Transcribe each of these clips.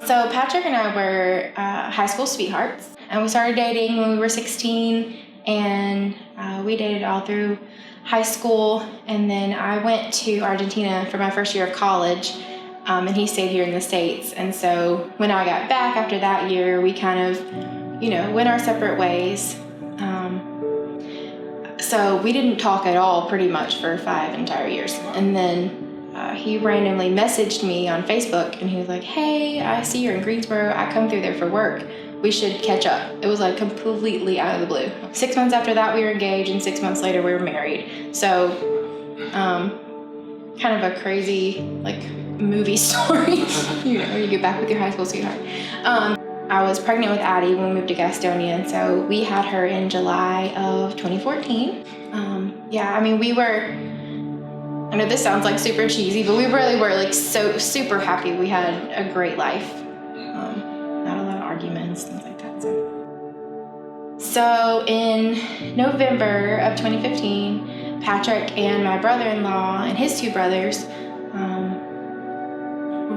So Patrick and I were high school sweethearts, and we started dating when we were 16, and we dated all through high school, and then I went to Argentina for my first year of college, and he stayed here in the States. And so when I got back after that year, we kind of, went our separate ways. So we didn't talk at all pretty much for 5 entire years. And then he randomly messaged me on Facebook, and he was like, "Hey, I see you're in Greensboro. I come through there for work. We should catch up." It was like completely out of the blue. 6 months after that, we were engaged, and 6 months later, we were married. So kind of a crazy movie story, when you get back with your high school sweetheart. I was pregnant with Addie when we moved to Gastonia, and so we had her in July of 2014. I know this sounds like super cheesy, but we really were so super happy. We had a great life. Not a lot of arguments, things like that. So in November of 2015, Patrick and my brother-in-law and his 2 brothers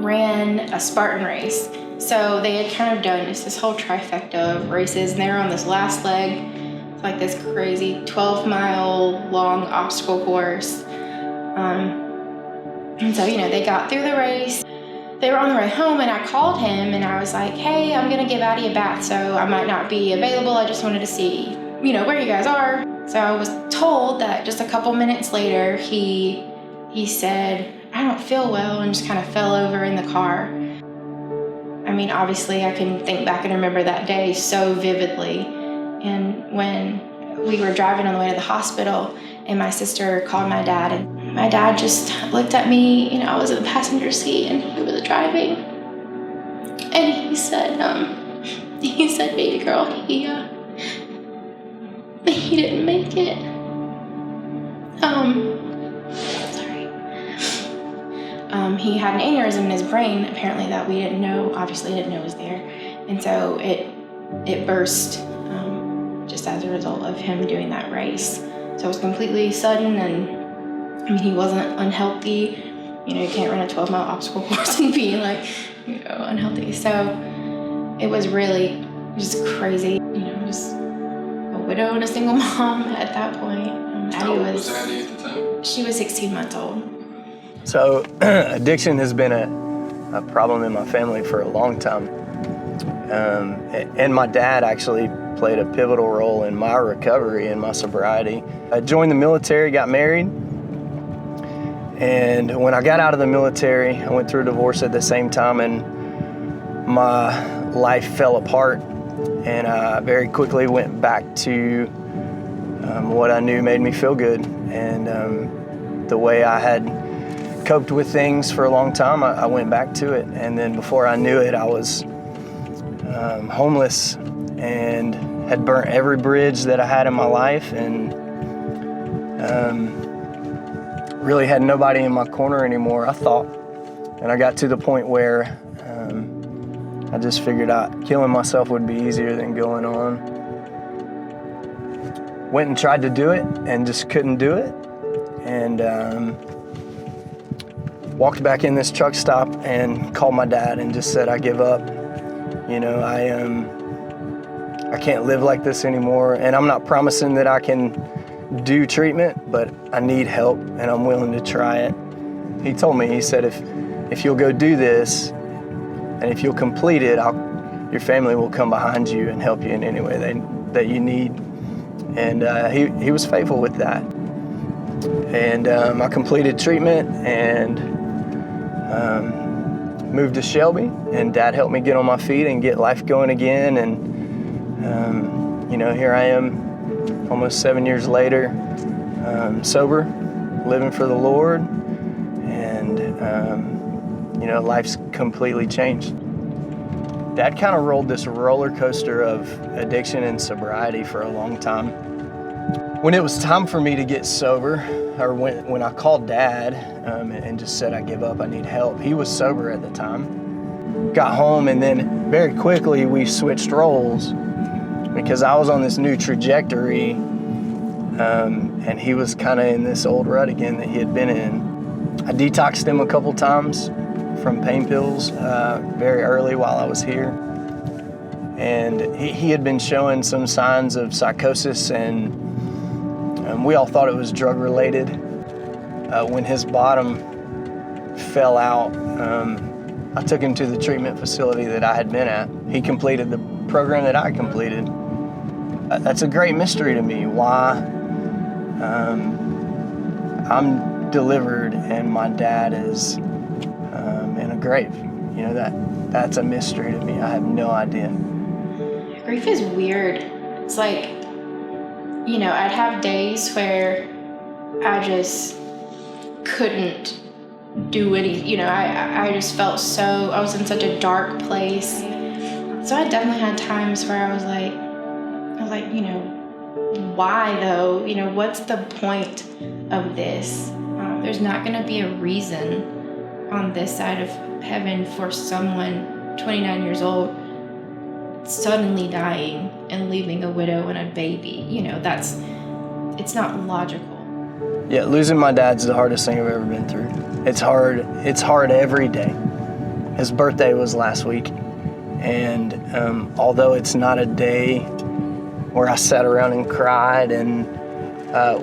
ran a Spartan race. So they had kind of done this whole trifecta of races, and they were on this last leg, like this crazy 12-mile long obstacle course. And so, they got through the race. They were on the way home, and I called him, and I was like, "Hey, I'm gonna give Addie a bath, so I might not be available. I just wanted to see, where you guys are." So I was told that just a couple minutes later, he said, "I don't feel well," and just kind of fell over in the car. I mean, obviously, I can think back and remember that day so vividly. And when we were driving on the way to the hospital, and my sister called my dad, and my dad just looked at me. I was in the passenger seat, and he was driving. And he said, "Baby girl, he didn't make it." He had an aneurysm in his brain, apparently, that we didn't know was there. And so it burst just as a result of him doing that race. So it was completely sudden, and he wasn't unhealthy. You can't run a 12-mile obstacle course and be unhealthy. So it was really just crazy. Just a widow and a single mom at that point. How old was Addie at the time? She was 16 months old. So addiction has been a problem in my family for a long time. And my dad actually played a pivotal role in my recovery and my sobriety. I joined the military, got married, and when I got out of the military, I went through a divorce at the same time, and my life fell apart, and I very quickly went back to what I knew made me feel good, and the way I had coped with things for a long time, I went back to it. And then before I knew it, I was homeless and had burnt every bridge that I had in my life, and really had nobody in my corner anymore, I thought. And I got to the point where I just figured out killing myself would be easier than going on. Went and tried to do it and just couldn't do it. And walked back in this truck stop and called my dad and just said, "I give up. I can't live like this anymore, and I'm not promising that I can do treatment, but I need help, and I'm willing to try it." He told me, he said, if you'll go do this, and if you'll complete it, your family will come behind you and help you in any way that you need. And he was faithful with that. And I completed treatment and moved to Shelby, and Dad helped me get on my feet and get life going again. And here I am almost 7 years later, sober, living for the Lord, and life's completely changed. Dad kind of rolled this roller coaster of addiction and sobriety for a long time. When it was time for me to get sober, or when I called Dad and just said, "I give up, I need help," he was sober at the time. Got home, and then very quickly we switched roles because I was on this new trajectory, and he was kind of in this old rut again that he had been in. I detoxed him a couple times, from pain pills very early while I was here. And he had been showing some signs of psychosis, and we all thought it was drug related. When his bottom fell out, I took him to the treatment facility that I had been at. He completed the program that I completed. That's a great mystery to me, why I'm delivered and my dad is in a grave. You know, that's a mystery to me. I have no idea. Grief is weird. It's like, you know, I'd have days where I just couldn't do any, you know, I just felt I was in such a dark place. So I definitely had times where I was like, you know, why though? You know, what's the point of this? There's not going to be a reason on this side of heaven for someone 29 years old suddenly dying and leaving a widow and a baby. You know, it's not logical. Yeah, losing my dad's the hardest thing I've ever been through. It's hard every day. His birthday was last week, and although it's not a day where I sat around and cried and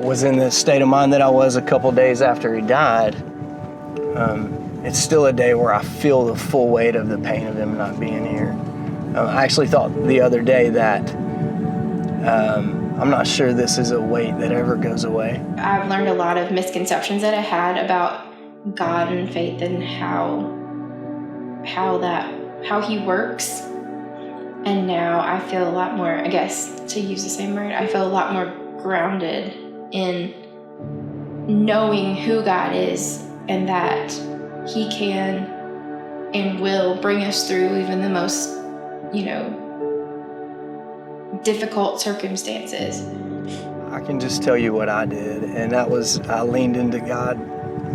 was in the state of mind that I was a couple days after he died, it's still a day where I feel the full weight of the pain of him not being here. I actually thought the other day that I'm not sure this is a weight that ever goes away. I've learned a lot of misconceptions that I had about God and faith and how he works. And now I feel a lot more, I guess, to use the same word, I feel a lot more grounded in knowing who God is and that he can and will bring us through even the most, you know, difficult circumstances. I can just tell you what I did, and that was I leaned into God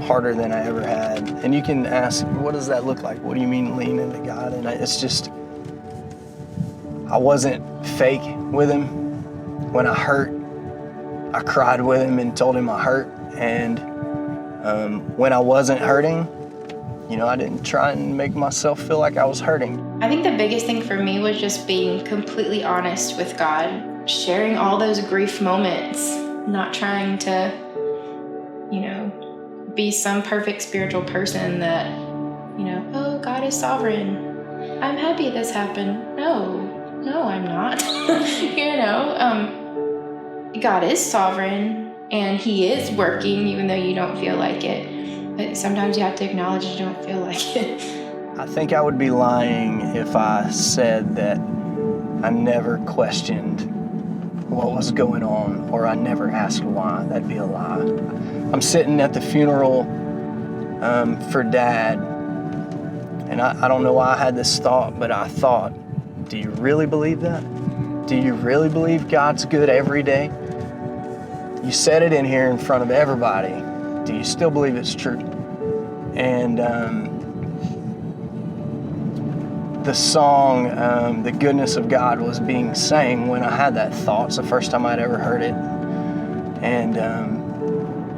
harder than I ever had. And you can ask, what does that look like? What do you mean lean into God? And it's just, I wasn't fake with him. When I hurt, I cried with him and told him I hurt. And when I wasn't hurting, you know, I didn't try and make myself feel like I was hurting. I think the biggest thing for me was just being completely honest with God, sharing all those grief moments, not trying to, you know, be some perfect spiritual person that, you know, oh, God is sovereign. I'm happy this happened. No, I'm not. You know, God is sovereign and he is working even though you don't feel like it. But sometimes you have to acknowledge you don't feel like it. I think I would be lying if I said that I never questioned what was going on or I never asked why. That'd be a lie. I'm sitting at the funeral for Dad, and I don't know why I had this thought, but I thought, do you really believe that? Do you really believe God's good every day? You said it in here in front of everybody. Do you still believe it's true? And the song, The Goodness of God, was being sang when I had that thought. It's the first time I'd ever heard it. And,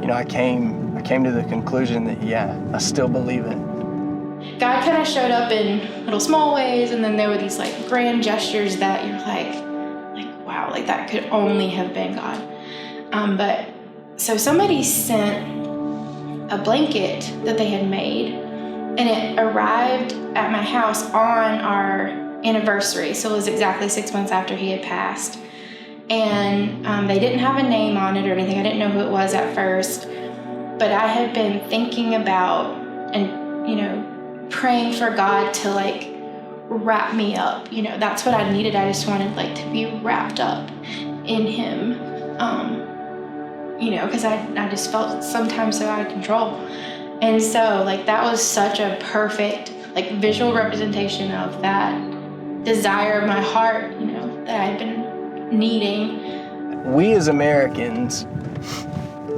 you know, I came to the conclusion that, yeah, I still believe it. God kind of showed up in little small ways, and then there were these like grand gestures that you're like, wow, like that could only have been God. But so somebody sent a blanket that they had made, and it arrived at my house on our anniversary. So it was exactly 6 months after he had passed. And they didn't have a name on it or anything. I didn't know who it was at first, but I had been thinking about and, you know, praying for God to like wrap me up. You know, that's what I needed. I just wanted like to be wrapped up in him. You know, because I just felt sometimes so out of control. And so like that was such a perfect like visual representation of that desire of my heart, you know, that I've been needing. We as Americans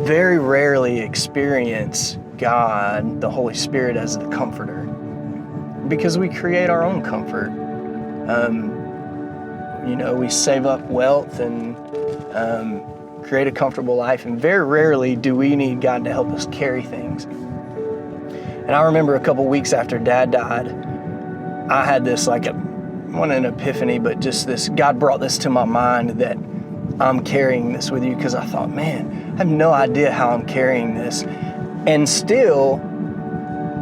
very rarely experience God, the Holy Spirit, as the comforter because we create our own comfort. You know, we save up wealth and create a comfortable life, and very rarely do we need God to help us carry things. And I remember a couple weeks after Dad died, I had this not an epiphany, but just this, God brought this to my mind that I'm carrying this with you, because I thought, man, I have no idea how I'm carrying this, and still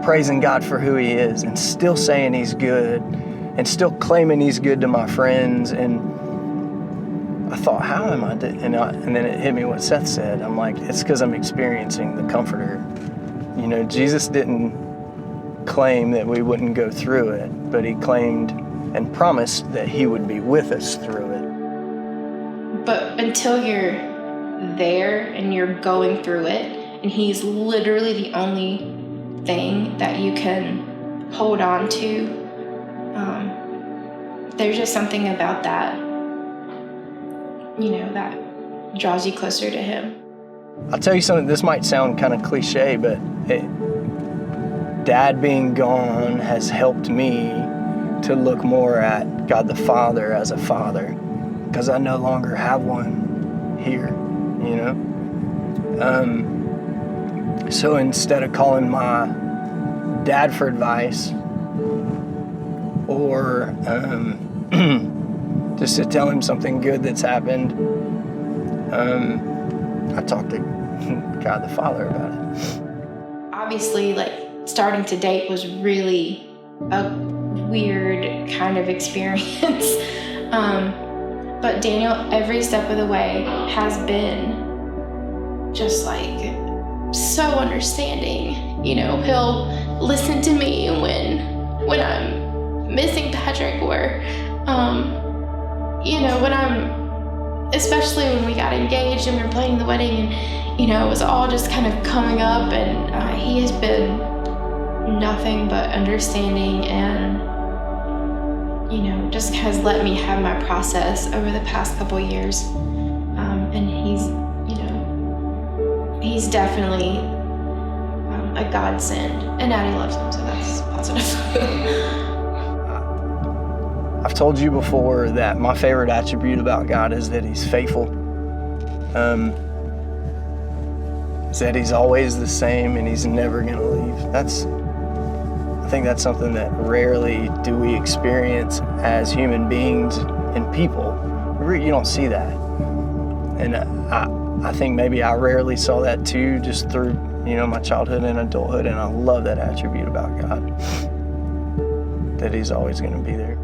praising God for who He is, and still saying He's good, and still claiming He's good to my friends. And I thought, how am I doing? And then it hit me what Seth said. I'm like, it's because I'm experiencing the Comforter. You know, Jesus didn't claim that we wouldn't go through it, but He claimed and promised that He would be with us through it. But until you're there and you're going through it, and He's literally the only thing that you can hold on to, there's just something about that, that draws you closer to Him. I'll tell you something, this might sound kind of cliche, but Dad being gone has helped me to look more at God the Father as a father, because I no longer have one here, So instead of calling my dad for advice, or just to tell him something good that's happened, I talked to God the Father about it. Obviously, starting to date was really a weird kind of experience. But Daniel, every step of the way, has been just so understanding. He'll listen to me when I'm missing Patrick, or especially when we got engaged and we were planning the wedding, and it was all just kind of coming up, and he has been nothing but understanding, and just has let me have my process over the past couple years. And he's definitely a godsend, and Daddy loves him, so that's positive. I've told you before that my favorite attribute about God is that He's faithful. Is that He's always the same and He's never going to leave. I think that's something that rarely do we experience as human beings and people. You don't see that. And I think maybe I rarely saw that too, just through my childhood and adulthood, and I love that attribute about God, that He's always going to be there.